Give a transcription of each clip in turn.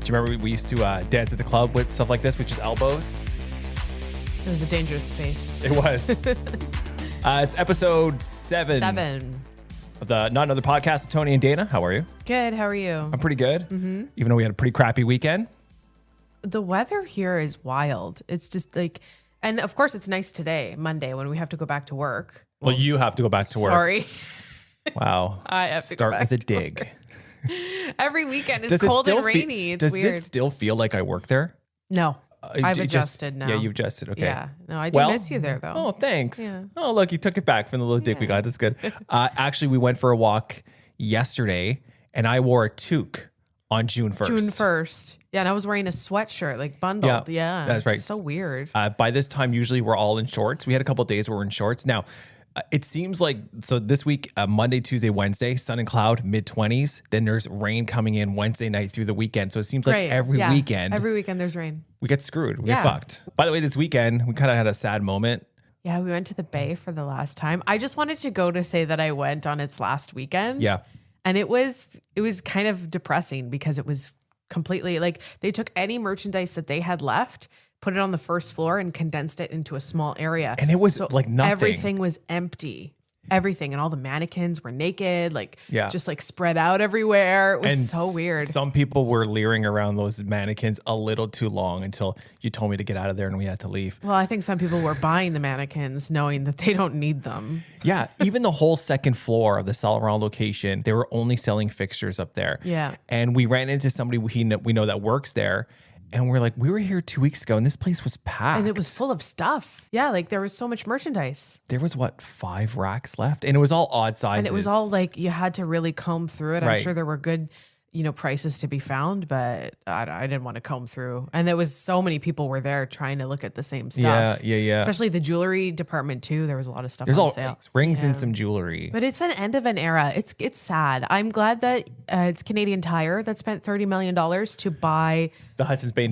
Do you remember we used to dance at the club with stuff like this, with just elbows? It was a dangerous space. It was. It's episode 7 of the Not Another Podcast with Tony and Dayna. How are you? Good. How are you? I'm pretty good. Mm-hmm. Even though we had a pretty crappy weekend. The weather here is wild. It's just like, and of course it's nice today, Monday, when we have to go back to work. Well, you have to go back to work. Sorry. Wow. I have to start go back with a dig. Every weekend is cold and rainy. It's weird. Does it still feel like I work there? No. I've adjusted now. Yeah, you've adjusted. Okay. Yeah. No, I do miss you there, though. Oh, thanks. Yeah. Oh, look, you took it back from the little dig we got. That's good. Actually, we went for a walk yesterday, and I wore a toque on June 1st. June 1st. Yeah, and I was wearing a sweatshirt, like bundled. Yeah. That's right. So weird. By this time, usually we're all in shorts. We had a couple of days where we're in shorts. Now, it seems like, so this week, Monday, Tuesday, Wednesday, sun and cloud, mid-20s. Then there's rain coming in Wednesday night through the weekend. So it seems like every weekend there's rain. we get screwed. We get fucked. By the way, this weekend, we kind of had a sad moment. Yeah, we went to the Bay for the last time. I just wanted to go to say that I went on its last weekend. Yeah. And it was kind of depressing because it was completely like they took any merchandise that they had left, put it on the first floor and condensed it into a small area. And it was like nothing. Everything was empty. Everything. And all the mannequins were naked, just like spread out everywhere. It was so weird. Some people were leering around those mannequins a little too long until you told me to get out of there and we had to leave. Well, I think some people were buying the mannequins knowing that they don't need them. Yeah. Even the whole second floor of the Saint Laurent location, they were only selling fixtures up there. Yeah. And we ran into somebody we know that works there. And we're like, we were here 2 weeks ago and this place was packed. And it was full of stuff. Yeah, like there was so much merchandise. There was 5 racks left? And it was all odd sizes. And it was all like you had to really comb through it. I'm sure there were good, prices to be found, but I didn't want to comb through. And there was so many people were there trying to look at the same stuff. Yeah. Especially the jewelry department too. There was a lot of stuff There's on all sale. rings and some jewelry. But it's an end of an era. It's sad. I'm glad that it's Canadian Tire that spent $30 million to buy The Hudsons Bay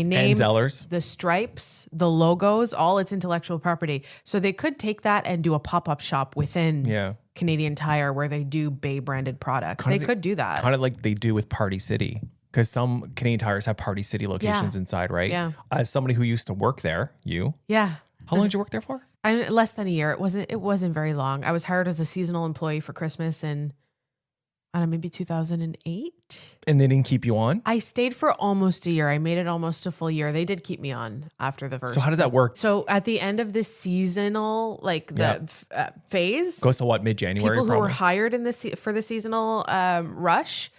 name. And Zellers. The stripes, the logos, all its intellectual property. So they could take that and do a pop-up shop within Canadian Tire where they do Bay branded products. They could do that. Kind of like they do with Party City. Because some Canadian Tires have Party City locations inside, right? Yeah. As somebody who used to work there, Yeah. How long did you work there for? Less than a year. It wasn't very long. I was hired as a seasonal employee for Christmas in maybe 2008. And they didn't keep you on? I stayed for almost a year. I made it almost a full year. They did keep me on after the first. So how does that work? So at the end of the seasonal, phase, Goes to what, mid-January? people who were hired in for the seasonal rush,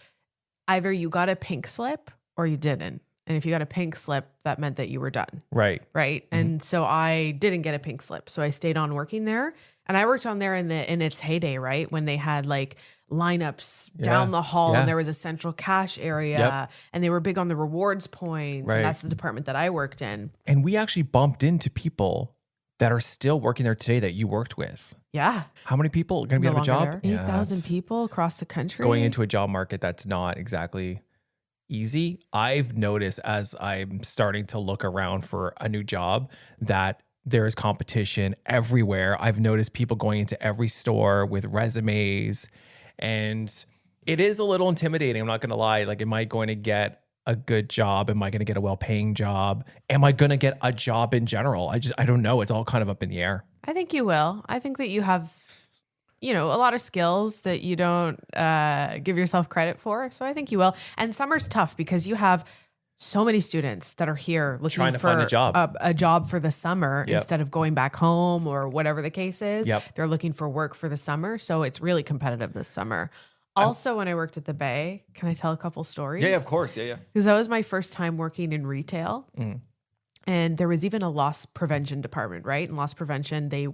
either you got a pink slip or you didn't. And if you got a pink slip, that meant that you were done. Right. Right. Mm-hmm. And so I didn't get a pink slip. So I stayed on working there. And I worked on there in its heyday, right? When they had like lineups down the hall and there was a central cash area and they were big on the rewards points. Right. And that's the department that I worked in. And we actually bumped into people that are still working there today that you worked with. Yeah. How many people are going to be out of a job? 8,000 people across the country. Going into a job market that's not exactly easy. I've noticed as I'm starting to look around for a new job that there is competition everywhere. I've noticed people going into every store with resumes, and it is a little intimidating. I'm not going to lie. Like, am I going to get a good job? Am I going to get a well-paying job? Am I going to get a job in general? I don't know. It's all kind of up in the air. I think you will. I think that you have, a lot of skills that you don't give yourself credit for. So I think you will. And summer's tough because you have so many students that are here looking trying to for find a job. A job for the summer instead of going back home or whatever the case is. They're looking for work for the summer. So it's really competitive this summer. Also, when I worked at the Bay, can I tell a couple stories? Yeah, of course. Yeah. Because that was my first time working in retail. Mm. And there was even a loss prevention department, right? And loss prevention, they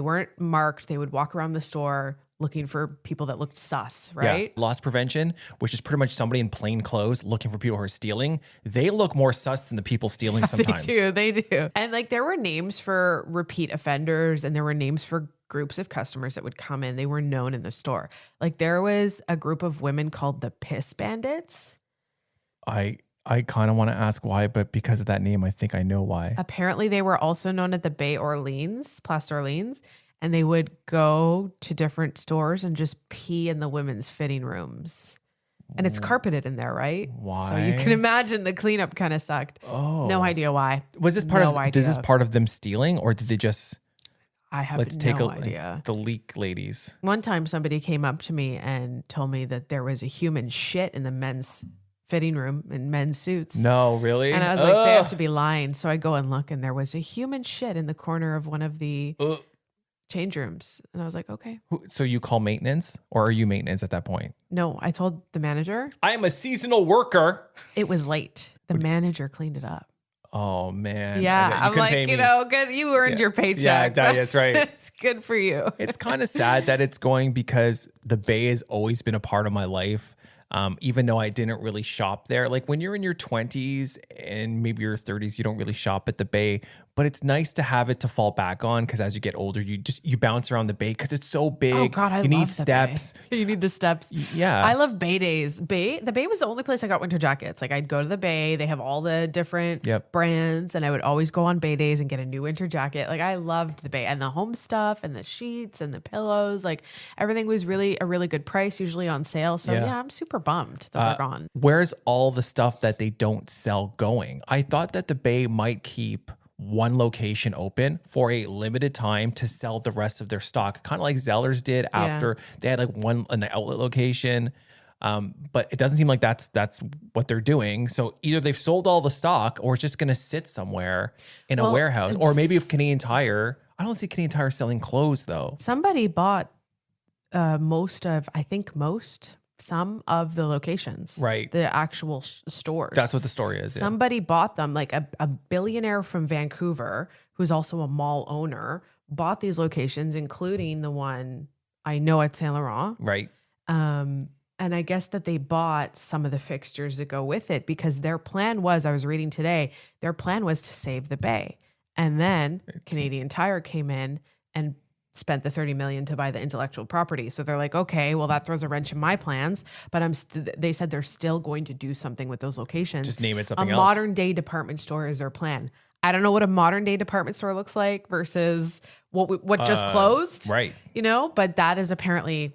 weren't marked. They would walk around the store looking for people that looked sus, right? Yeah. Loss prevention, which is pretty much somebody in plain clothes looking for people who are stealing. They look more sus than the people stealing sometimes. They do. And like there were names for repeat offenders and there were names for groups of customers that would come in. They were known in the store. Like there was a group of women called the Piss Bandits. I kind of want to ask why, but because of that name, I think I know why. Apparently, they were also known at the Bay Orleans, Place d'Orleans, and they would go to different stores and just pee in the women's fitting rooms. And it's carpeted in there, right? Why? So you can imagine the cleanup kind of sucked. Oh. No idea why. Was this part is this part of them stealing, or did they just I have let's take no a idea. the leak ladies? One time somebody came up to me and told me that there was a human shit in the men's fitting room in men's suits. No, really? And I was like, they have to be lying. So I go and look, and there was a human shit in the corner of one of the change rooms. And I was like, okay. So you call maintenance, or are you maintenance at that point? No, I told the manager. I am a seasonal worker. It was late. The manager cleaned it up. Oh, man. Yeah. I'm like, good. You earned your paycheck. Yeah, that's right. It's good for you. It's kind of sad that it's going, because the Bay has always been a part of my life. Even though I didn't really shop there. Like when you're in your 20s and maybe your 30s, you don't really shop at the Bay, but it's nice to have it to fall back on, because as you get older, you bounce around the Bay because it's so big. Oh God, I you love need the steps. Bay. You need the steps. Yeah. I love Bay days. The Bay was the only place I got winter jackets. Like I'd go to the Bay. They have all the different brands, and I would always go on Bay days and get a new winter jacket. Like I loved the Bay, and the home stuff and the sheets and the pillows. Like everything was really a really good price, usually on sale. So yeah, I'm super bummed that they're gone. Where's all the stuff that they don't sell going? I thought that the Bay might keep one location open for a limited time to sell the rest of their stock, kind of like Zellers did after they had like an outlet location. But it doesn't seem like that's what they're doing. So either they've sold all the stock, or it's just going to sit somewhere in a warehouse, or maybe if Canadian Tire. I don't see Canadian Tire selling clothes though. Somebody bought some of the locations, right? The actual stores. That's what the story is. Somebody bought them, like a billionaire from Vancouver, who's also a mall owner, bought these locations, including the one I know at Saint Laurent. Right. And I guess that they bought some of the fixtures that go with it, because their plan was, I was reading today, their plan was to save the Bay. And then Canadian Tire came in and spent the $30 million to buy the intellectual property. So they're like, okay, well that throws a wrench in my plans, but they said they're still going to do something with those locations. Just name it something else. A modern day department store is their plan. I don't know what a modern day department store looks like versus what just closed. Right. But that is apparently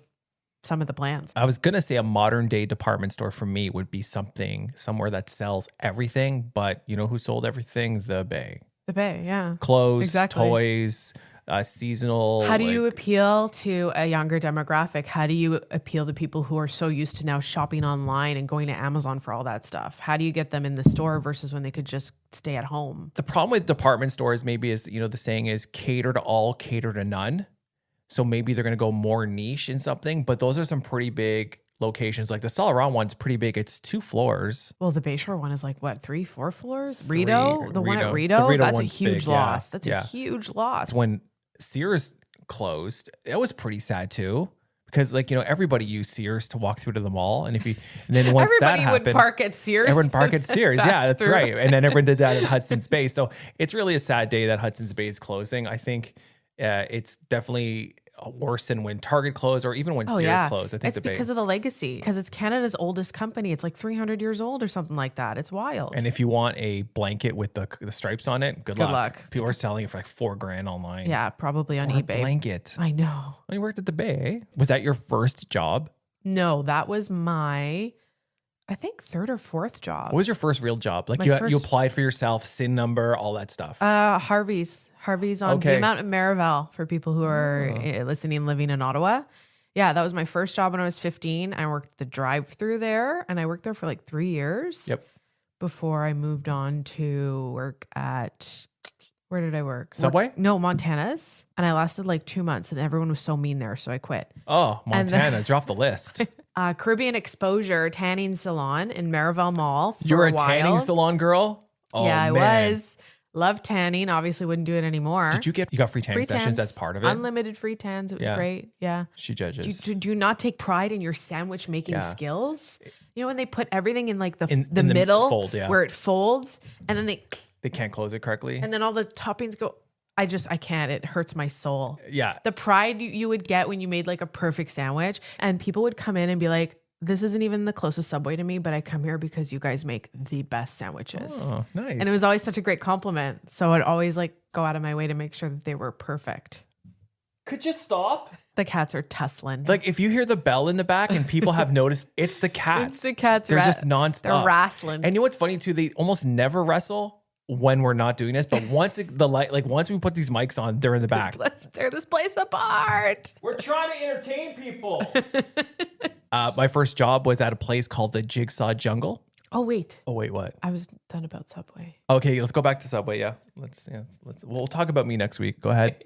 some of the plans. I was going to say a modern day department store for me would be somewhere that sells everything, but you know who sold everything? The Bay. The Bay, yeah. Clothes, toys, seasonal. How do you appeal to a younger demographic? How do you appeal to people who are so used to now shopping online and going to Amazon for all that stuff? How do you get them in the store versus when they could just stay at home? The problem with department stores maybe is, the saying is cater to all, cater to none. So maybe they're going to go more niche in something, but those are some pretty big locations. Like the Saint Laurent one's pretty big. It's 2 floors. Well, the Bayshore one is like what, 3, 4 floors? Rito, the one at Rito, that's a huge loss. That's a huge loss. When Sears closed, that was pretty sad too, because everybody used Sears to walk through to the mall, and then once that happened, everybody would park at Sears. Everyone park at Sears. Yeah, that's right. And then everyone did that at Hudsons Bay. So it's really a sad day that Hudsons Bay is closing. I think it's definitely worse than when Target closed, or even when Sears closed. I think it's because of the legacy, because it's Canada's oldest company. It's like 300 years old or something like that. It's wild. And if you want a blanket with the stripes on it, good luck. People are selling it for like $4,000 online. Yeah, probably on eBay. A blanket. I know. Well, you worked at the Bay. Was that your first job? No, that was my, I think, 3rd or 4th job. What was your first real job? Like you applied for yourself, SIN number, all that stuff. Harvey's on the amount of Marival for people who are listening and living in Ottawa. Yeah, that was my first job when I was 15. I worked the drive-through there, and I worked there for like 3 years. Yep. Before I moved on to work at, where did I work? Subway? No, Montana's. And I lasted like 2 months, and everyone was so mean there, so I quit. Oh, Montana's. You're off the list. Caribbean Exposure Tanning Salon in Marival Mall for You're a while. tanning salon girl? Oh, yeah, I man. was. Love tanning. Obviously wouldn't do it anymore. You got free tanning sessions as part of it? Unlimited free tans. It was great. Yeah. She judges. Do you not take pride in your sandwich making skills? You know, when they put everything in like the middle fold, where it folds, and then they can't close it correctly. And then all the toppings go. I can't. It hurts my soul. Yeah. The pride you would get when you made like a perfect sandwich, and people would come in and be like, this isn't even the closest Subway to me, but I come here because you guys make the best sandwiches. Oh, nice. And it was always such a great compliment. So I'd always like go out of my way to make sure that they were perfect. Could you stop? The cats are tussling. Like if you hear the bell in the back and people have noticed, it's the cats. It's the cats. They're just nonstop. They're wrestling. And you know what's funny too? They almost never wrestle when we're not doing this. But once once we put these mics on, they're in the back. Let's tear this place apart. We're trying to entertain people. My first job was at a place called the Jigsaw Jungle. Oh wait, What? I was done about Subway. Okay, let's go back to Subway. Yeah, we'll talk about me next week. Go ahead.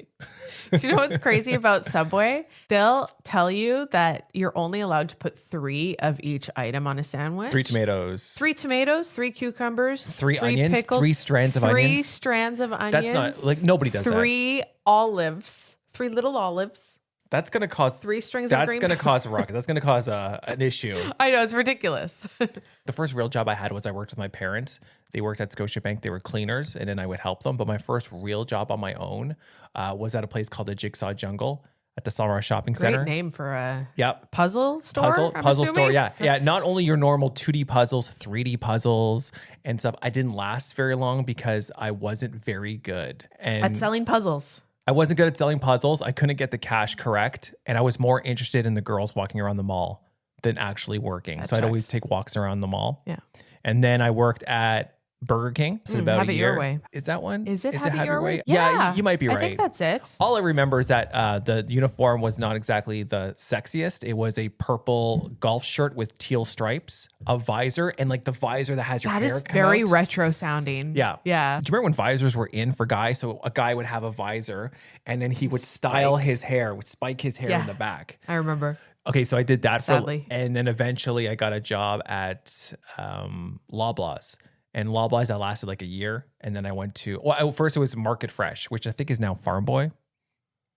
Do you know what's crazy about Subway? They'll tell you that you're only allowed to put 3 of each item on a sandwich. 3 tomatoes. 3 tomatoes, 3 cucumbers, 3 onions, pickles, 3 strands of onions. 3 strands of onions. That's not like nobody does 3 olives, 3 little olives. That's going to cause 3 strings of green. That's going to cause a ruckus. That's going to cause an issue. I know, it's ridiculous. The first real job I had was I worked with my parents. They worked at Scotiabank. They were cleaners, and then I would help them. But my first real job on my own was at a place called the Jigsaw Jungle at the Summer Shopping Center. Great name for a Yep. puzzle store. Puzzle store. Yeah. Not only your normal 2D puzzles, 3D puzzles and stuff. I didn't last very long because I wasn't very good At selling puzzles. I wasn't good at selling puzzles. I couldn't get the cash correct. And I was more interested in the girls walking around the mall than actually working. So I'd always take walks around the mall. Yeah. And then I worked at Burger King. It's about Have a It year. Your Way. Is that one? Is it Have Have It Your Way? Yeah, you might be right. I think that's it. All I remember is that the uniform was not exactly the sexiest. It was a purple golf shirt with teal stripes, a visor, and like the visor that has your hair That is come very out. retro sounding. Yeah. Yeah. Do you remember when visors were in for guys? So a guy would have a visor and then he would style his hair, would spike his hair in the back. I remember. Okay, so I did that Sadly. and then eventually I got a job at Loblaws. And Loblaws, I lasted like a year. And then I went to, first it was Market Fresh, which I think is now Farm Boy.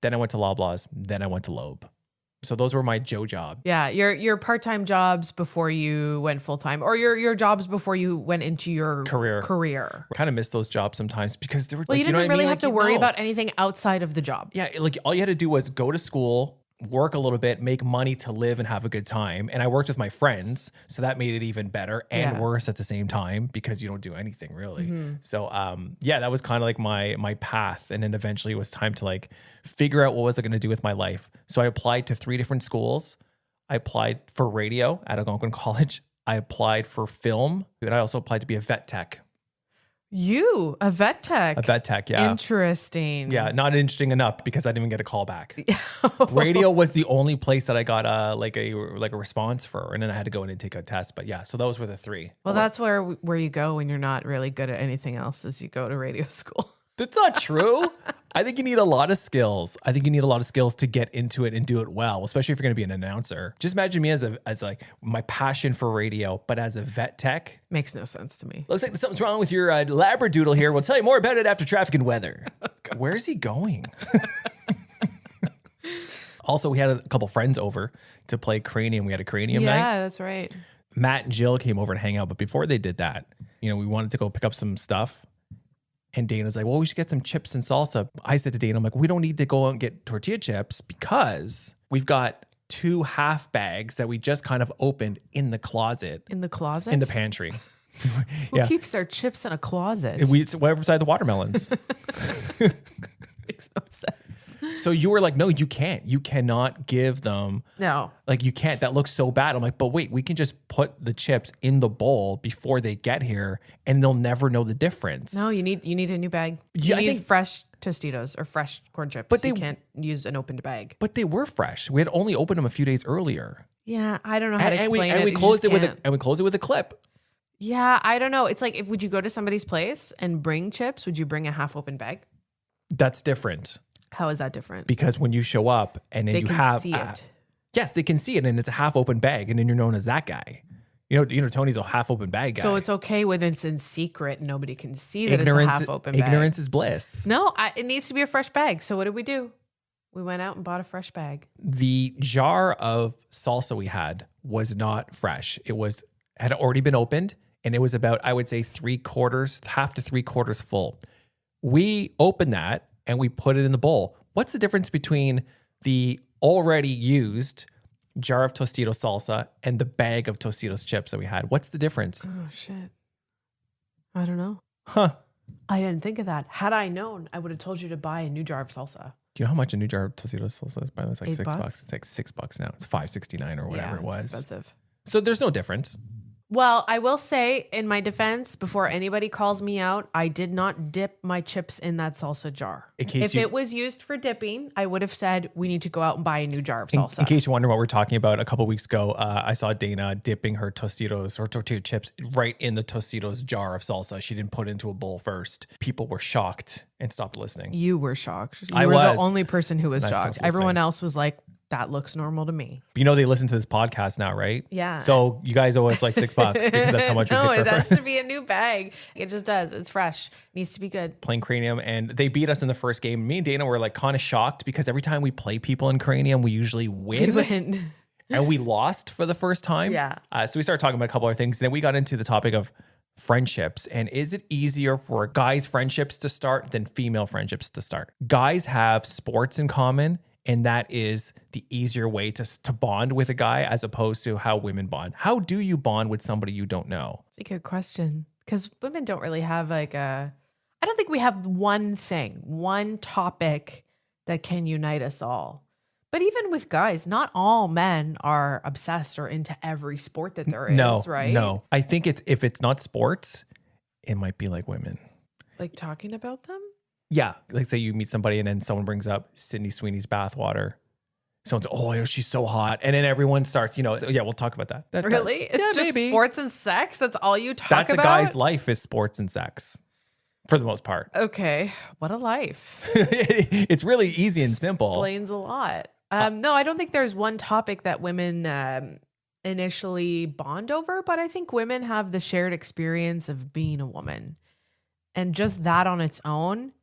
Then I went to Loblaws. Then I went to Loeb. So those were my Joe job. Yeah, your part-time jobs before you went full-time, or your jobs before you went into your career. I kind of miss those jobs sometimes because they were Well, like, you didn't know what really I mean? have to Like, worry no. about anything outside of the job. Yeah, like all you had to do was go to school, work a little bit, make money to live and have a good time. And I worked with my friends, so that made it even better and worse at the same time because you don't do anything really. So that was kind of like my path. And then eventually it was time to like figure out what was I going to do with my life. So I applied to 3 different schools. I applied for radio at Algonquin College. I applied for film, and I also applied to be a vet tech. You, a vet tech. A vet tech, yeah. Interesting. Yeah, not interesting enough because I didn't even get a call back. Radio was the only place that I got like a response for, and then I had to go in and take a test. But yeah, so those were the 3. Well, that's where you go when you're not really good at anything else, is you go to radio school. That's not true. I think you need a lot of skills. I think you need a lot of skills to get into it and do it well, especially if you're going to be an announcer. Just imagine me as like my passion for radio, but as a vet tech. Makes no sense to me. Looks like something's wrong with your Labradoodle here. We'll tell you more about it after traffic and weather. Where's he going? Also, we had a couple friends over to play Cranium. We had a Cranium night. Yeah, that's right. Matt and Jill came over to hang out. But before they did that, we wanted to go pick up some stuff. And Dayna's like, well, we should get some chips and salsa. I said to Dayna, I'm like, we don't need to go out and get tortilla chips because we've got 2 half bags that we just kind of opened in the closet. In the closet? In the pantry. Who keeps their chips in a closet? It's right beside the watermelons. Makes no sense. So you were like, no, you can't. You cannot give them. No. Like you can't. That looks so bad. I'm like, but wait, we can just put the chips in the bowl before they get here and they'll never know the difference. No, you need a new bag. You need fresh Tostitos or fresh corn chips. But you can't use an opened bag. But they were fresh. We had only opened them a few days earlier. Yeah, I don't know how to explain it. And we closed it with a clip. Yeah, I don't know. It's like, would you go to somebody's place and bring chips? Would you bring a half open bag? That's different. How is that different? Because when you show up and then they can see it. Yes, they can see it, and it's a half open bag, and then you're known as that guy. Tony's a half open bag guy. So it's okay when it's in secret and nobody can see that it's a half open bag. Ignorance is bliss. No, it needs to be a fresh bag. So what did we do? We went out and bought a fresh bag. The jar of salsa we had was not fresh. Had already been opened, and it was about, I would say, half to 3/4 full. We opened that and we put it in the bowl. What's the difference between the already used jar of Tostitos salsa and the bag of Tostitos chips that we had? What's the difference? Oh, shit. I don't know. Huh. I didn't think of that. Had I known, I would have told you to buy a new jar of salsa. Do you know how much a new jar of Tostitos salsa is? By the way, it's like $8. $6. It's like $6 now. It's $5.69 or whatever it was. Expensive. So there's no difference. Well, I will say in my defense, before anybody calls me out, I did not dip my chips in that salsa jar. If it was used for dipping, I would have said we need to go out and buy a new jar of salsa. In case you wonder what we're talking about, a couple of weeks ago, I saw Dayna dipping her Tostitos or tortilla chips right in the Tostitos jar of salsa. She didn't put it into a bowl first. People were shocked and stopped listening. You were shocked. I were was the only person who was shocked. shocked. Everyone else was like, that looks normal to me. You know, they listen to this podcast now, right? Yeah. So you guys owe us like $6 because that's how much we No, pay it for has to be a new bag. It just does. It's fresh. Needs to be good. playing Cranium, and they beat us in the first game. Me and Dayna were like kind of shocked because every time we play people in Cranium, we usually win. We win. And we lost for the first time. Yeah. So we started talking about a couple other things. Then we got into the topic of friendships. And is it easier for guys' friendships to start than female friendships to start? Guys have sports in common, and that is the easier way to bond with a guy as opposed to how women bond. How do you bond with somebody you don't know? It's a good question. Because women don't really have I don't think we have one thing, one topic that can unite us all. But even with guys, not all men are obsessed or into every sport that there is, right? No. I think if it's not sports, it might be like women. Like talking about them? Yeah. Like say you meet somebody and then someone brings up Sydney Sweeney's Bathwater. Someone's, oh, she's so hot. And then everyone starts, yeah, we'll talk about that. Really? It's just maybe. sports and sex? That's all you talk about? That's a guy's life is sports and sex for the most part. Okay. What a life. It's really easy and simple. Explains a lot. No, I don't think there's one topic that women initially bond over, but I think women have the shared experience of being a woman. And just that on its own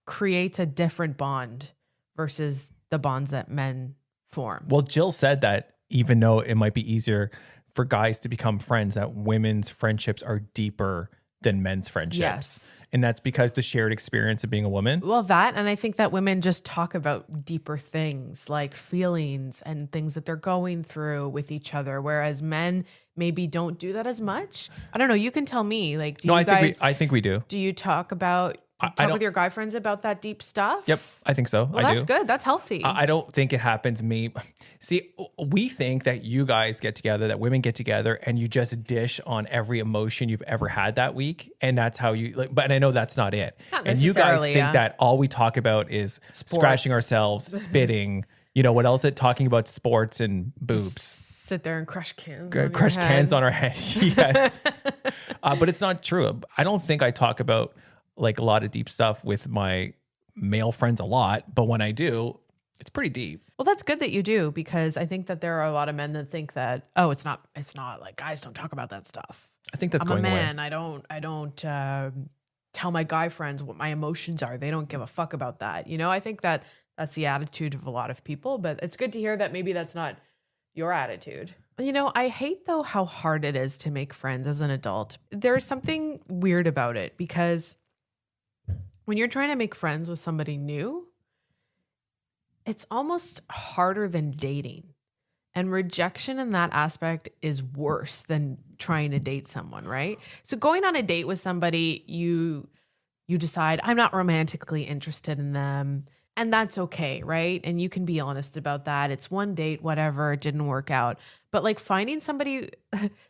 creates a different bond versus the bonds that men form. Well, Jill said that even though it might be easier for guys to become friends, that women's friendships are deeper than men's friendships. Yes. And that's because the shared experience of being a woman. Well, and I think that women just talk about deeper things like feelings and things that they're going through with each other, whereas men maybe don't do that as much. I don't know. You can tell me. Like, I think we do. Do you talk with your guy friends about that deep stuff? Yep, I think so. Well, that's good. That's healthy. I don't think it happens. See, we think that you guys get together, that women get together, and you just dish on every emotion you've ever had that week, and that's how you. But I know that's not it. And you guys think that all we talk about is scratching ourselves, spitting. What else? Talking about sports and boobs. Sit there and crush cans. Cans on our head. Yes, but it's not true. I don't think I talk about like a lot of deep stuff with my male friends a lot, but when I do, it's pretty deep. Well, that's good that you do, because I think that there are a lot of men that think that, oh, it's not like guys don't talk about that stuff. I think that's going away. I'm a man. I don't tell my guy friends what my emotions are. They don't give a fuck about that. I think that that's the attitude of a lot of people, but it's good to hear that maybe that's not your attitude. I hate though how hard it is to make friends as an adult. There's something weird about it, because when you're trying to make friends with somebody new, it's almost harder than dating. And rejection in that aspect is worse than trying to date someone, right? So going on a date with somebody, you decide, I'm not romantically interested in them. And that's okay, right? And you can be honest about that. It's one date, whatever, it didn't work out. But like finding somebody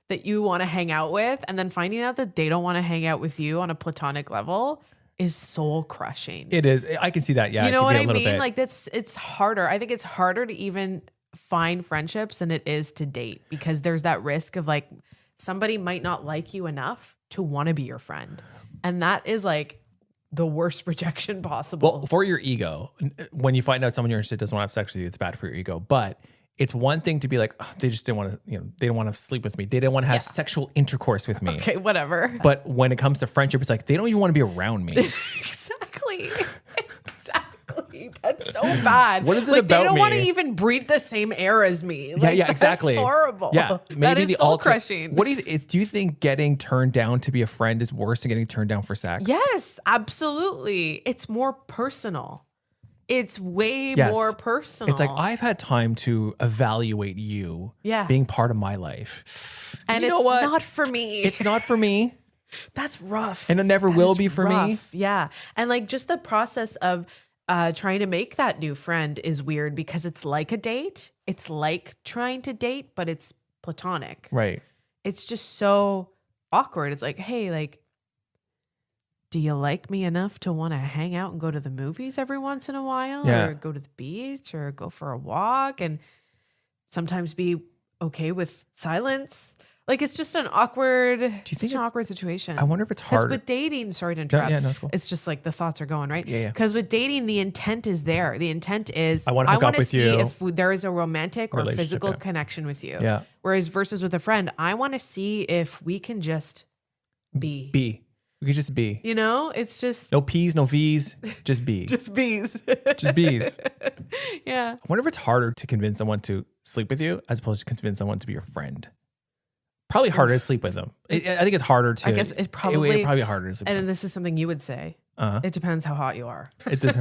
that you want to hang out with and then finding out that they don't want to hang out with you on a platonic level is soul crushing. It is. I can see that. Yeah. You know what I mean? Like it's harder. I think it's harder to even find friendships than it is to date, because there's that risk of like somebody might not like you enough to want to be your friend. And that is like the worst rejection possible. Well, for your ego, when you find out someone you're interested in doesn't want to have sex with you, it's bad for your ego. But it's one thing to be like, oh, they just didn't want to, they didn't want to sleep with me. They didn't want to have sexual intercourse with me. Okay, whatever. But when it comes to friendship, it's like, they don't even want to be around me. Exactly. That's so bad. What is it like, about me? They don't want to even breathe the same air as me. Like, yeah, exactly. That's horrible. Yeah, maybe that is the soul crushing. What do you think getting turned down to be a friend is worse than getting turned down for sex? Yes, absolutely. It's more personal. It's way more personal. It's like, I've had time to evaluate you being part of my life. And it's not for me. It's not for me. That's rough. And it never will be for me. Yeah. And like just the process of trying to make that new friend is weird because it's like a date. It's like trying to date, but it's platonic. Right. It's just so awkward. It's like, hey, like, do you like me enough to want to hang out and go to the movies every once in a while, or go to the beach, or go for a walk, and sometimes be okay with silence? Like, it's just an awkward, awkward situation. I wonder if it's hard. With dating, sorry to interrupt. Yeah, no, it's cool. It's just like the thoughts are going, right? Yeah. Because with dating, the intent is there. The intent is, I want to hook up with see you. if there is a romantic or physical connection with you. Yeah. Whereas versus with a friend, I want to see if we can just be. We could just be. You know, it's just no P's, no V's, just be. just bees. Just bees. Yeah. I wonder if it's harder to convince someone to sleep with you as opposed to convince someone to be your friend. Probably harder to sleep with them. I think it's harder to. I guess it's probably harder to sleep. And this is something you would say. It depends how hot you are. It does.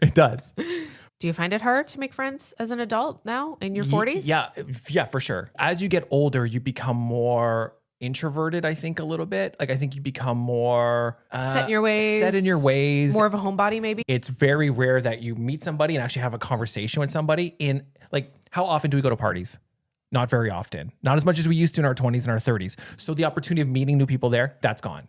It does. Do you find it hard to make friends as an adult now in your 40s? Yeah, for sure. As you get older, you become more introverted, I think, a little bit. Like, I think you become more set in your ways. More of a homebody, maybe. It's very rare that you meet somebody and actually have a conversation with somebody. In like, how often do we go to parties? Not very often. Not as much as we used to in our 20s and our 30s. So the opportunity of meeting new people there, that's gone.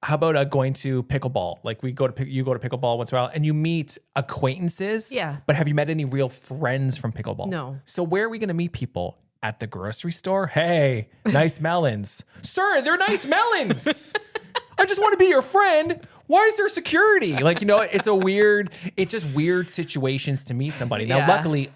How about going to pickleball? Like, you go to pickleball once in a while and you meet acquaintances. Yeah. But have you met any real friends from pickleball? No. So where are we going to meet people? At the grocery store? Hey, nice melons. Sir, they're nice melons. I just want to be your friend. Why is there security? Like, it's just weird situations to meet somebody. Now, luckily,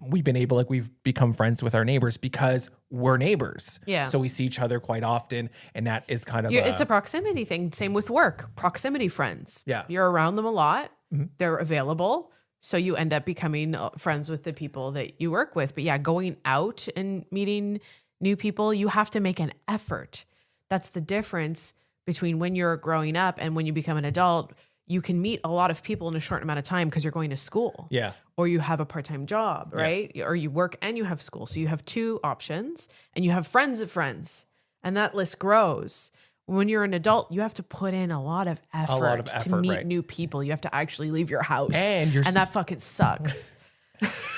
we've become friends with our neighbors because we're neighbors. Yeah. So we see each other quite often. And that is kind of, it's a proximity thing. Same with work, proximity friends. Yeah. You're around them a lot. Mm-hmm. They're available. So you end up becoming friends with the people that you work with. But yeah, going out and meeting new people, you have to make an effort. That's the difference between when you're growing up and when you become an adult. You can meet a lot of people in a short amount of time because you're going to school. Yeah. Or you have a part-time job, right? Yeah. Or you work and you have school. So you have two options and you have friends of friends. And that list grows. When you're an adult, you have to put in a lot of effort to meet new people. You have to actually leave your house. And that fucking sucks.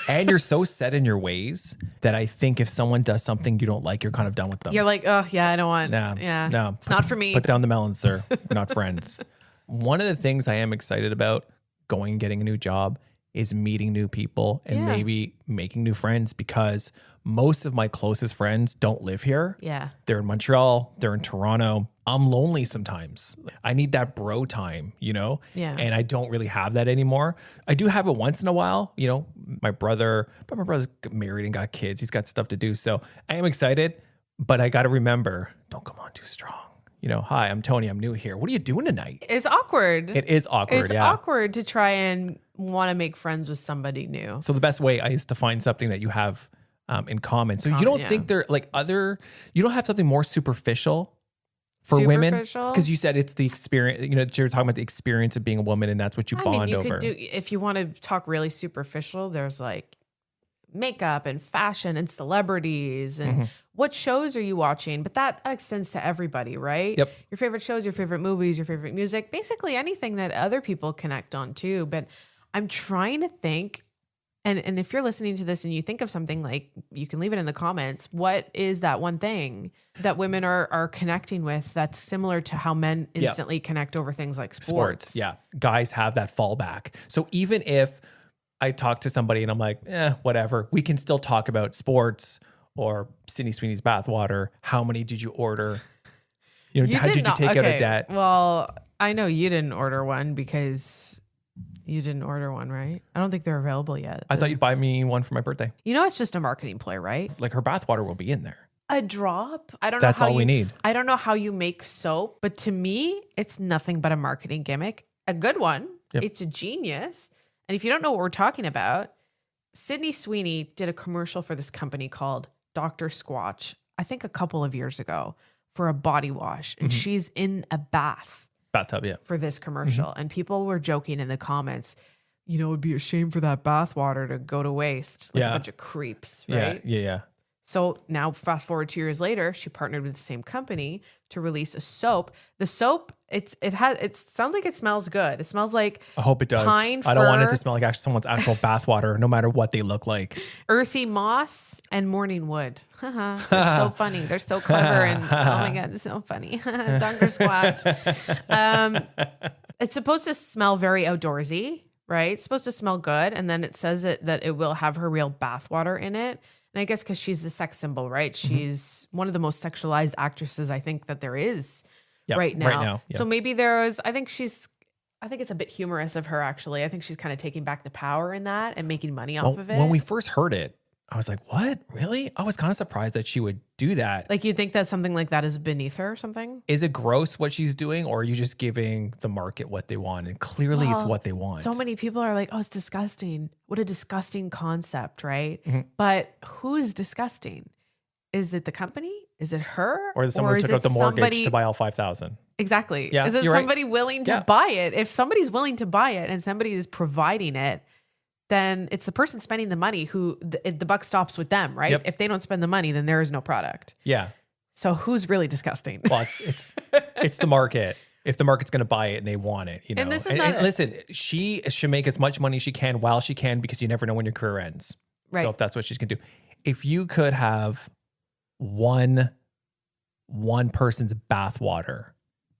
And you're so set in your ways that I think if someone does something you don't like, you're kind of done with them. You're like, oh, yeah, I don't want. No. It's not for me. Put down the melons, sir. We're not friends. One of the things I am excited about getting a new job is meeting new people and maybe making new friends, because most of my closest friends don't live here. Yeah. They're in Montreal. They're in Toronto. I'm lonely sometimes. I need that bro time, Yeah. And I don't really have that anymore. I do have it once in a while, my brother's married and got kids. He's got stuff to do. So I am excited, but I got to remember, don't come on too strong. Hi, I'm Tony. I'm new here. What are you doing tonight? It's awkward. It is awkward. It's awkward to try and want to make friends with somebody new. So the best way is to find something that you have in common. So you don't think they're like you don't have something more superficial for women, because you said it's the experience, you're talking about the experience of being a woman and that's what you bond over. If you want to talk really superficial, there's like makeup and fashion and celebrities and what shows are you watching? But that extends to everybody, right? Yep. Your favorite shows, your favorite movies, your favorite music, basically anything that other people connect on too. But I'm trying to think, and if you're listening to this and you think of something, like, you can leave it in the comments. What is that one thing that women are connecting with that's similar to how men instantly connect over things like sports? Yeah. Guys have that fallback. So even if I talk to somebody and I'm like, whatever, we can still talk about sports or Sweeney's Bathwater. How many did you order? How did you take out a debt? Well, I know you didn't order one because you didn't order one, right? I don't think they're available yet. I thought you'd buy me one for my birthday. It's just a marketing ploy, right? Like, her bathwater will be in there. A drop? I don't know. That's all we need. I don't know how you make soap, but to me, it's nothing but a marketing gimmick. A good one. Yep. It's a genius. And if you don't know what we're talking about, Sweeney did a commercial for this company called Dr. Squatch, I think a couple of years ago, for a body wash. And she's in a bathtub, for this commercial. And people were joking in the comments, it'd be a shame for that bath water to go to waste. Like a bunch of creeps, right? Yeah. So now fast forward 2 years later, she partnered with the same company to release a soap. The soap, it sounds like it smells good. It smells like I hope it does. pine I don't want it fir, to smell like someone's actual bathwater, no matter what they look like. earthy moss, and morning wood. They're so funny. They're so clever. And oh my God, it's so funny. Dunker squatch. It's supposed to smell very outdoorsy, right? It's supposed to smell good. And then it says that it will have her real bathwater in it. And I guess because she's a sex symbol, right? She's one of the most sexualized actresses I think that there is right now. Yep. So maybe I think it's a bit humorous of her, actually. I think she's kind of taking back the power in that and making money off of it. When we first heard it, I was like, what? Really? I was kind of surprised that she would do that. Like, you think that something like that is beneath her or something? Is it gross what she's doing, or are you just giving the market what they want? And clearly it's what they want. So many people are like, oh, it's disgusting. What a disgusting concept, right? But who's disgusting? Is it the company? Is it her? Or someone who took out the mortgage to buy all 5,000? Exactly. Yeah, is it somebody willing to buy it? If somebody's willing to buy it and somebody is providing it, then it's the person spending the money who the buck stops with them, right? If they don't spend the money, then there is no product. Yeah. So who's really disgusting? Well, it's the market. If the market's going to buy it and they want it, you know. And this is and listen, she should make as much money as she can while she can, because you never know when your career ends. Right. So if that's what she's going to do, if you could have one person's bathwater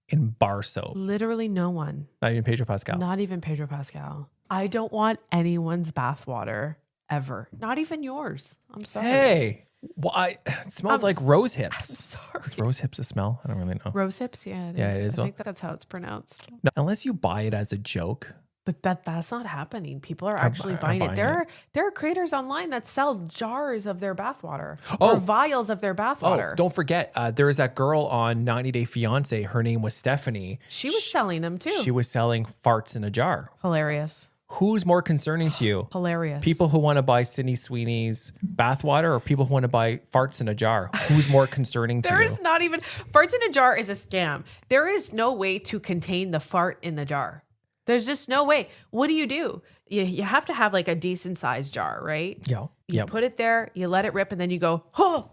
in bar soap, Literally no one. not even Pedro Pascal. Not even Pedro Pascal. I don't want anyone's bathwater ever. Not even yours. I'm sorry. Hey, it smells like rose hips. I'm sorry. Is rose hips a smell? I don't really know. Rose hips? Yeah, it is. Yeah, it is. I think that's how it's pronounced. No, unless you buy it as a joke. But that's not happening. People are actually buying it. There are creators online that sell jars of their bathwater or vials of their bathwater. Oh, don't forget, there was that girl on 90 Day Fiance. Her name was Stephanie. She was selling them too. She was selling farts in a jar. Hilarious. Who's more concerning to you? Hilarious. People who want to buy Sydney Sweeney's bathwater, or people who want to buy farts in a jar? Who's more concerning to you? There is not even... Farts in a jar is a scam. There is no way to contain the fart in the jar. There's just no way. What do? You have to have like a decent sized jar, right? Yeah. You put it there, you let it rip, and then you go, oh.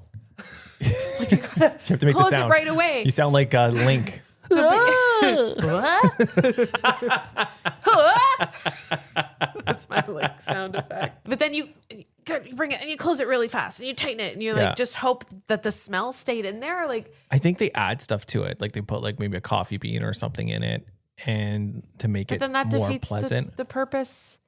Like, you gotta You have to make close the sound it right away. You sound like Link. That's my like sound effect. But then you bring it and you close it really fast and you tighten it and you like just hope that the smell stayed in there. Like, I think they add stuff to it. Like they put like maybe a coffee bean or something in it, and to make it then that more defeats pleasant. the purpose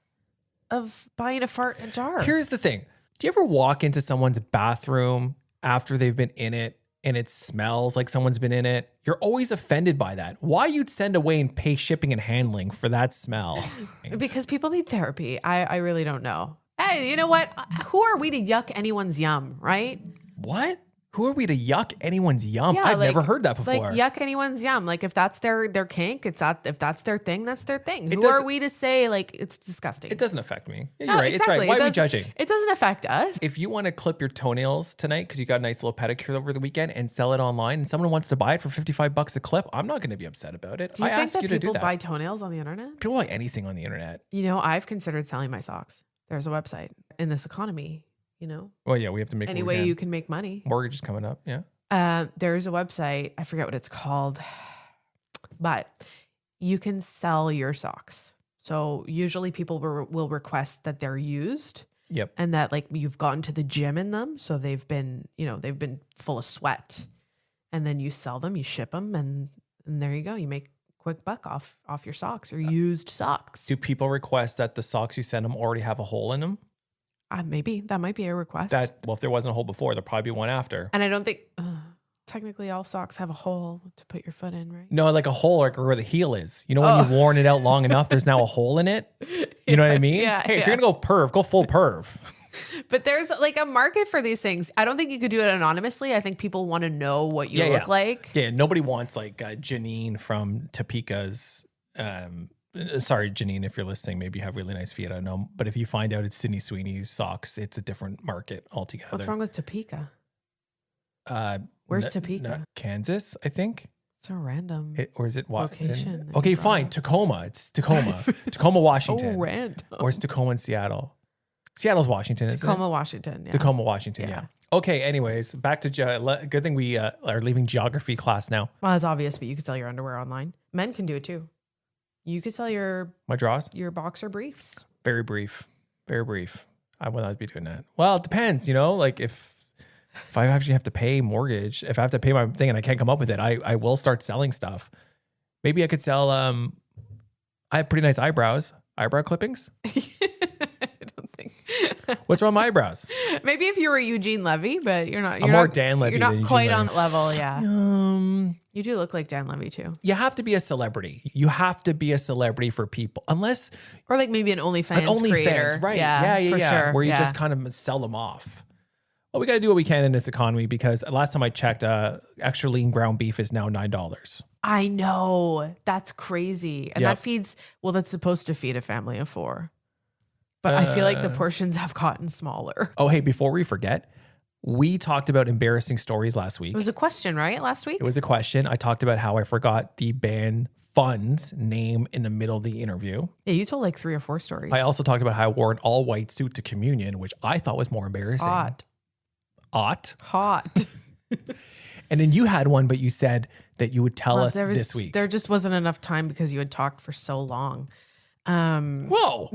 of buying a fart in a jar. Here's the thing. Do you ever walk into someone's bathroom after they've been in it and it smells like someone's been in it? You're always offended by that. Why you'd send away and pay shipping and handling for that smell? Because people need therapy. I really don't know. Hey, you know what? Who are we to yuck anyone's yum, right? What? Who are we to yuck anyone's yum? Yeah, I've never heard that before. Like, yuck anyone's yum. Like, if that's their kink, if that's their thing, that's their thing. Who doesn't- are we to say like it's disgusting? It doesn't affect me. Yeah, No, you're right. exactly. It's right. Why are we judging? It doesn't affect us. If you want to clip your toenails tonight because you got a nice little pedicure over the weekend and sell it online, and someone wants to buy it for $55 a clip, I'm not going to be upset about it. Do you I think asked that you to do people that. buy toenails on the internet? People buy anything on the internet. You know, I've considered selling my socks. There's a website in this economy. You know, Well, yeah, we have to make any way you can make money. Mortgage is coming up. Yeah. There's a website. I forget what it's called, but you can sell your socks. So usually people will request that they're used. Yep. And that like you've gone to the gym in them. So they've been full of sweat, and then you sell them, you ship them, and there you go. You make quick buck off your socks or used socks. Do people request that the socks you send them already have a hole in them? Maybe that might be a request. Well, if there wasn't a hole before, there'll probably be one after. And I don't think technically all socks have a hole to put your foot in, right? No, like a hole like where the heel is. You know, when you've worn it out long enough, there's now a hole in it. You know what I mean? Yeah. Hey, if you're going to go full perv. But there's like a market for these things. I don't think you could do it anonymously. I think people want to know what you look like. Yeah, nobody wants like Janine from Topeka's. Sorry, Janine, if you're listening, maybe you have really nice feet. I don't know. But if you find out it's Sydney Sweeney's socks, it's a different market altogether. What's wrong with Topeka? Where's Topeka? Kansas, I think. So random. Or is it location? Okay, fine. Tacoma. It's Tacoma. Tacoma, Washington. So random. Or it's Tacoma in Seattle. Seattle's Washington, isn't Tacoma, it? Washington. Yeah. Tacoma, Washington, yeah. Okay, anyways, back to good thing we are leaving geography class now. Well, that's obvious, but you could sell your underwear online. Men can do it too. You could sell my drawers, your boxer briefs. Very brief. I will not be doing that. Well, it depends, like if I actually have to pay mortgage, if I have to pay my thing and I can't come up with it, I will start selling stuff. Maybe I could sell, I have pretty nice eyebrow clippings. I don't think. What's wrong with my eyebrows? Maybe if you were Eugene Levy, but you're not. I'm more Dan Levy. You're not than quite Eugene on Levy. level, yeah. You do look like Dan Levy too. You have to be a celebrity. You have to be a celebrity for people, unless or like maybe an OnlyFans creator, right? Yeah, for sure. Where you just kind of sell them off. Well, we got to do what we can in this economy because last time I checked, extra lean ground beef is now $9. I know, that's crazy, and that feeds. Well, that's supposed to feed a family of 4, but I feel like the portions have gotten smaller. Oh, hey, before we forget. We talked about embarrassing stories last week. It was a question, right? Last week? It was a question. I talked about how I forgot the band Fun's name in the middle of the interview. Yeah, you told like 3 or 4 stories. I also talked about how I wore an all-white suit to communion, which I thought was more embarrassing. Hot. And then you had one, but you said that you would tell us this week. There just wasn't enough time because you had talked for so long. Whoa.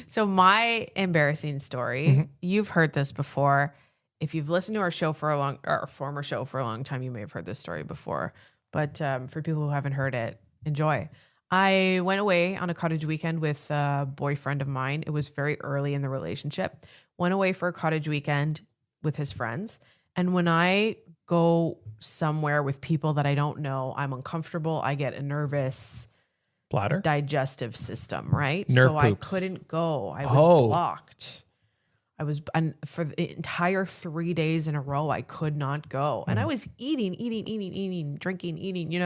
So my embarrassing story, you've heard this before. If you've listened to our former show for a long time, you may have heard this story before. But for people who haven't heard it, enjoy. I went away on a cottage weekend with a boyfriend of mine. It was very early in the relationship. Went away for a cottage weekend with his friends. And when I go somewhere with people that I don't know, I'm uncomfortable. I get a nervous bladder, digestive system, right? Nerve so poops. I couldn't go. I was blocked. And for the entire 3 days in a row, I could not go. And I was eating, drinking,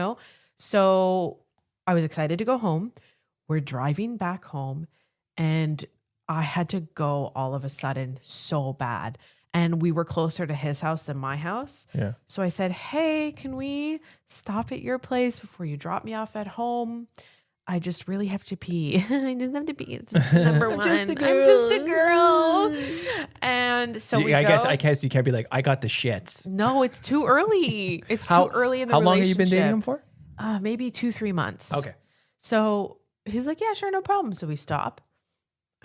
So I was excited to go home. We're driving back home and I had to go all of a sudden so bad. And we were closer to his house than my house. Yeah. So I said, hey, can we stop at your place before you drop me off at home? I just really have to pee. I just have to pee. It's number one. I'm just a girl. And so I guess you can't be like, I got the shits. No, it's too early. It's too early in the relationship. How long have you been dating him for? Maybe 2-3 months. Okay. So he's like, yeah, sure, no problem. So we stop.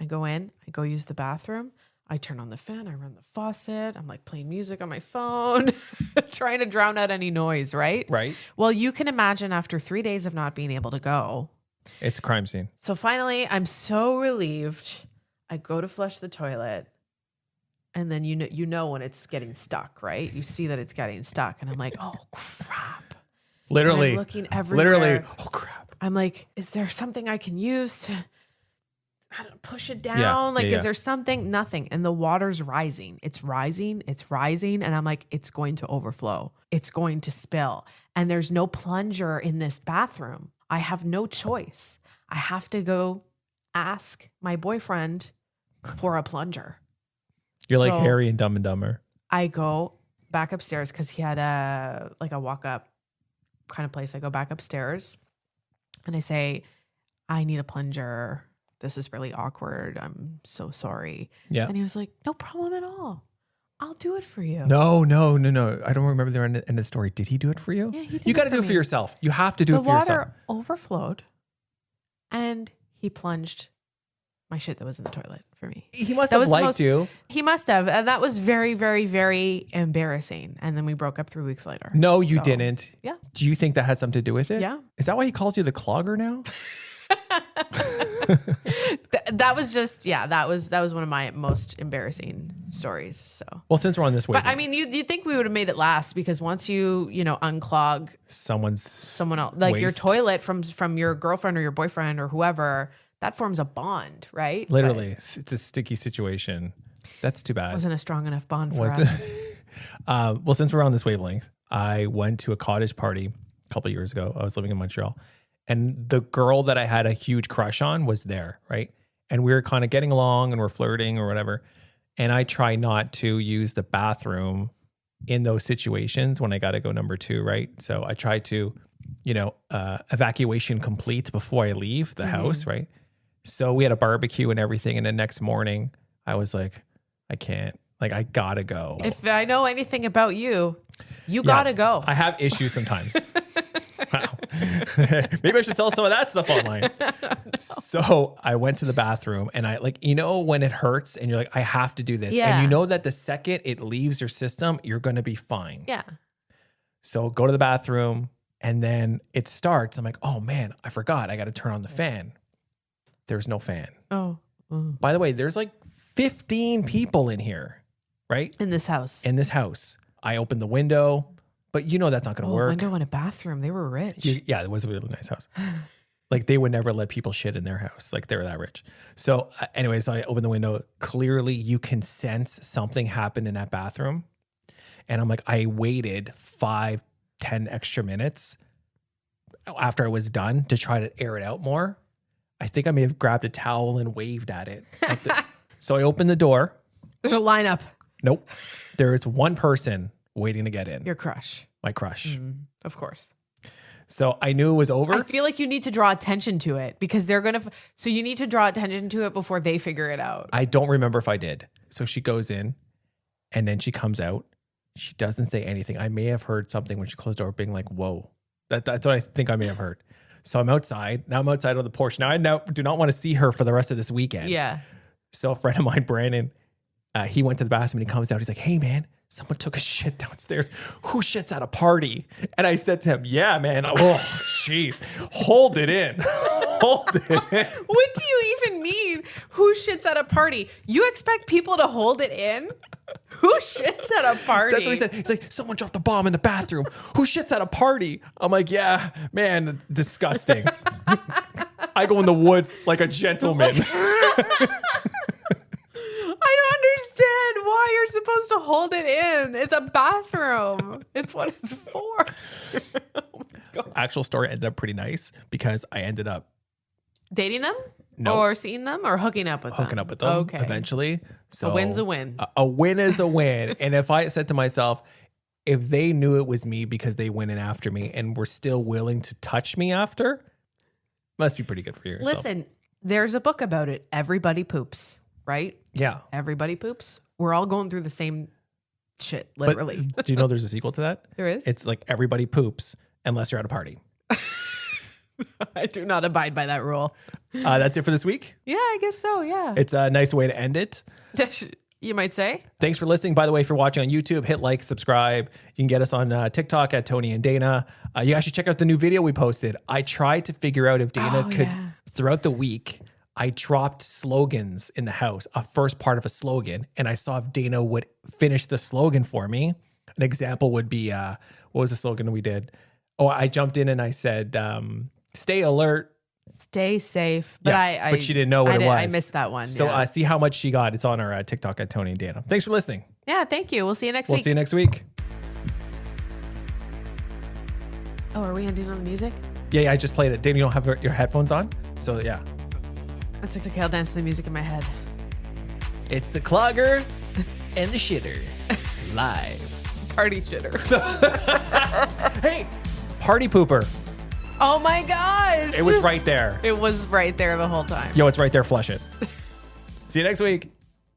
I go in. I go use the bathroom. I turn on the fan. I run the faucet. I'm like playing music on my phone, trying to drown out any noise, right? Right. Well, you can imagine after 3 days of not being able to go. It's a crime scene. So finally, I'm so relieved. I go to flush the toilet. And then you know when it's getting stuck, right? You see that it's getting stuck. And I'm like, oh, crap. Literally. And I'm looking everywhere. Literally. Oh, crap. I'm like, is there something I can use to push it down? Is there something? Nothing. And the water's rising. It's rising. And I'm like, it's going to overflow. It's going to spill. And there's no plunger in this bathroom. I have no choice. I have to go ask my boyfriend for a plunger. You're like Harry and Dumb and Dumber. I go back upstairs because he had a walk up kind of place. I go back upstairs and I say, I need a plunger. This is really awkward. I'm so sorry. Yeah. And he was like, no problem at all. I'll do it for you. No. I don't remember the end of the story. Did he do it for you? Yeah, he did. You got to do it for yourself. You have to do it for yourself. The water overflowed and he plunged my shit that was in the toilet for me. He must have liked you. He must have. And that was very, very, very embarrassing. And then we broke up 3 weeks later. No, you didn't. Yeah. Do you think that had something to do with it? Yeah. Is that why he calls you the clogger now? That was just, that was one of my most embarrassing stories. So, well, since we're on this way, but I mean, you think we would have made it last because once you unclog someone else, like waste. Your toilet from your girlfriend or your boyfriend or whoever, that forms a bond, right? Literally, it's a sticky situation. That's too bad. Wasn't a strong enough bond for us. Well, since we're on this wavelength, I went to a cottage party a couple of years ago. I was living in Montreal. And the girl that I had a huge crush on was there, right? And we were kind of getting along and we're flirting or whatever. And I try not to use the bathroom in those situations when I got to go number 2, right? So I try to, evacuation complete before I leave the house, right? So we had a barbecue and everything. And the next morning I was like, I can't, like, I gotta go. If I know anything about you, you gotta go. I have issues sometimes. Wow. Maybe I should sell some of that stuff online. So I went to the bathroom and I like, you know, when it hurts and you're like, I have to do this. Yeah. And you know that the second it leaves your system, you're going to be fine. Yeah. So go to the bathroom and then it starts. I'm like, oh man, I forgot. I got to turn on the fan. There's no fan. Oh. By the way, there's like 15 people in here, right? In this house. In this house. I opened the window, but you know that's not going to work. Window and a bathroom. They were rich. Yeah, it was a really nice house. Like they would never let people shit in their house. Like they were that rich. So anyway, so I opened the window. Clearly you can sense something happened in that bathroom. And I'm like, I waited 5-10 extra minutes after I was done to try to air it out more. I think I may have grabbed a towel and waved at it. So I opened the door. There's a lineup. Nope. There is one person waiting to get in. Your crush. My crush. Of course. So I knew it was over. I feel like you need to draw attention to it because they're going to, so you need to draw attention to it before they figure it out. I don't remember if I did. So she goes in and then she comes out. She doesn't say anything. I may have heard something when she closed the door being like, whoa. That's what I think I may have heard. So I'm outside. Now I'm outside on the porch. Now I do not want to see her for the rest of this weekend. Yeah. So a friend of mine, Brandon, he went to the bathroom and he comes out. He's like, hey man, someone took a shit downstairs. Who shits at a party? And I said to him, yeah, man. Oh, jeez. Hold it in. Hold it in. What do you even mean? Who shits at a party? You expect people to hold it in? Who shits at a party? That's what he said. He's like, someone dropped a bomb in the bathroom. Who shits at a party? I'm like, yeah, man, it's disgusting. I go in the woods like a gentleman. I don't understand why you're supposed to hold it in. It's a bathroom. It's what it's for. Oh my God. Actual story ended up pretty nice because I ended up dating them? No. Or seeing them or hooking up with them? Hooking up with them eventually. So a win's a win. A win is a win. And if I said to myself, if they knew it was me because they went in after me and were still willing to touch me after, must be pretty good for you. Listen, there's a book about it. Everybody poops, right? Yeah. Everybody poops. We're all going through the same shit, literally. But do you know there's a sequel to that? There is? It's like everybody poops unless you're at a party. I do not abide by that rule. That's it for this week. Yeah, I guess so. Yeah. It's a nice way to end it. You might say. Thanks for listening. By the way, if you're watching on YouTube, hit like, subscribe. You can get us on TikTok at Tony and Dayna. You actually check out the new video we posted. I tried to figure out if Dayna could, throughout the week, I dropped slogans in the house, a first part of a slogan, and I saw if Dayna would finish the slogan for me. An example would be, what was the slogan we did? Oh, I jumped in and I said, stay alert. Stay safe. But but she didn't know what it was. I missed that one. So see how much she got. It's on our TikTok at Tony and Dayna. Thanks for listening. Yeah, thank you. We'll see you next week. We'll see you next week. Oh, are we ending on the music? Yeah, I just played it. Dayna, you don't have your headphones on? So yeah. That's okay. I'll dance to the music in my head. It's the clogger and the shitter. Live. Party shitter. Hey, party pooper. Oh my gosh. It was right there. It was right there the whole time. Yo, it's right there. Flush it. See you next week.